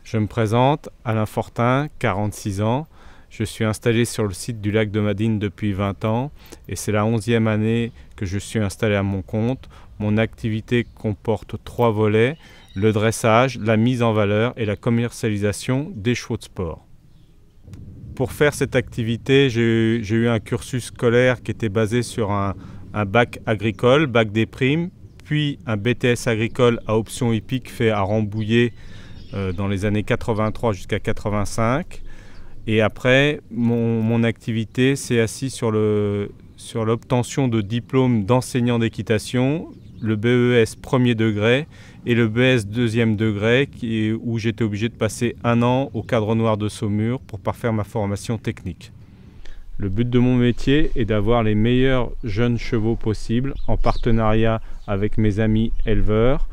Je me présente, Alain Fortin, 46 ans. Je suis installé sur le site du lac de Madine depuis 20 ans et c'est la 11e année que je suis installé à mon compte. Mon activité comporte 3 volets, le dressage, la mise en valeur et la commercialisation des chevaux de sport. Pour faire cette activité, j'ai eu un cursus scolaire qui était basé sur un bac agricole, bac des primes, puis un BTS agricole à option hippique fait à Rambouillet dans les années 83 jusqu'à 85. Et après, mon activité s'est assise sur l'obtention de diplômes d'enseignant d'équitation, le BES premier degré et le BES deuxième degré, où j'étais obligé de passer 1 an au Cadre Noir de Saumur pour parfaire ma formation technique. Le but de mon métier est d'avoir les meilleurs jeunes chevaux possibles en partenariat avec mes amis éleveurs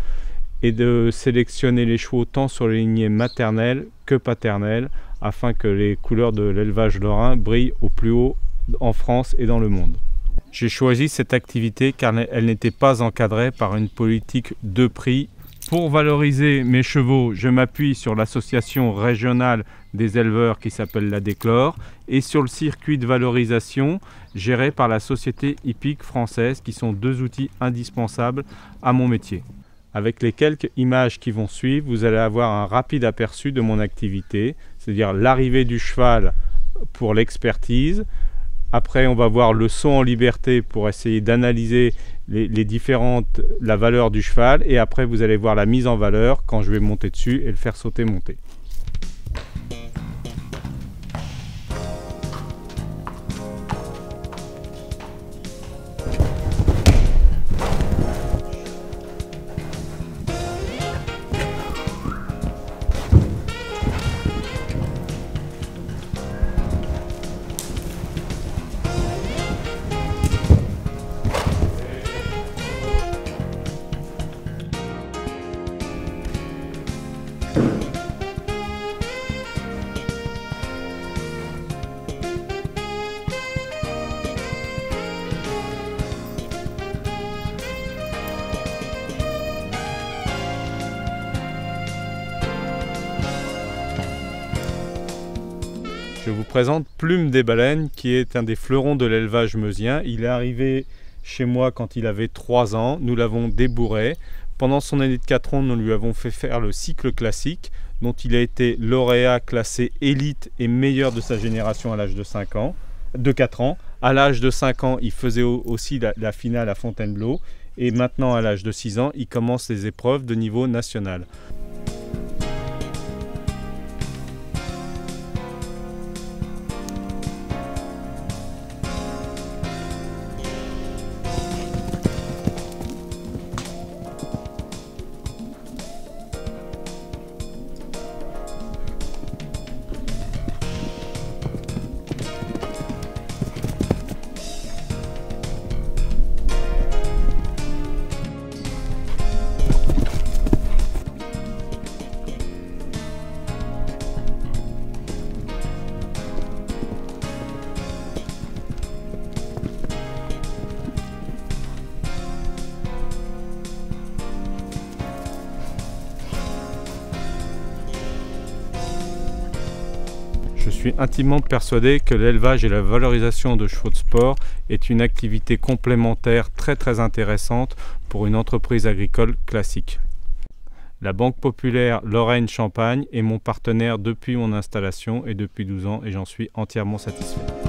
et de sélectionner les chevaux tant sur les lignées maternelles que paternelles afin que les couleurs de l'élevage lorrain brillent au plus haut en France et dans le monde. J'ai choisi cette activité car elle n'était pas encadrée par une politique de prix. Pour valoriser mes chevaux, je m'appuie sur l'association régionale des éleveurs qui s'appelle la Déclore et sur le circuit de valorisation géré par la Société hippique française qui sont 2 outils indispensables à mon métier. Avec les quelques images qui vont suivre, vous allez avoir un rapide aperçu de mon activité, c'est-à-dire l'arrivée du cheval pour l'expertise. Après, on va voir le saut en liberté pour essayer d'analyser la valeur du cheval. Et après, vous allez voir la mise en valeur quand je vais monter dessus et le faire sauter monter. Je vous présente Plume des Baleines, qui est un des fleurons de l'élevage meusien. Il est arrivé chez moi quand il avait 3 ans. Nous l'avons débourré. Pendant son année de 4 ans, nous lui avons fait faire le cycle classique, dont il a été lauréat classé élite et meilleur de sa génération à l'âge de 4 ans. À l'âge de 5 ans, il faisait aussi la finale à Fontainebleau. Et maintenant, à l'âge de 6 ans, il commence les épreuves de niveau national. Je suis intimement persuadé que l'élevage et la valorisation de chevaux de sport est une activité complémentaire très intéressante pour une entreprise agricole classique. La Banque Populaire Lorraine-Champagne est mon partenaire depuis mon installation et depuis 12 ans et j'en suis entièrement satisfait.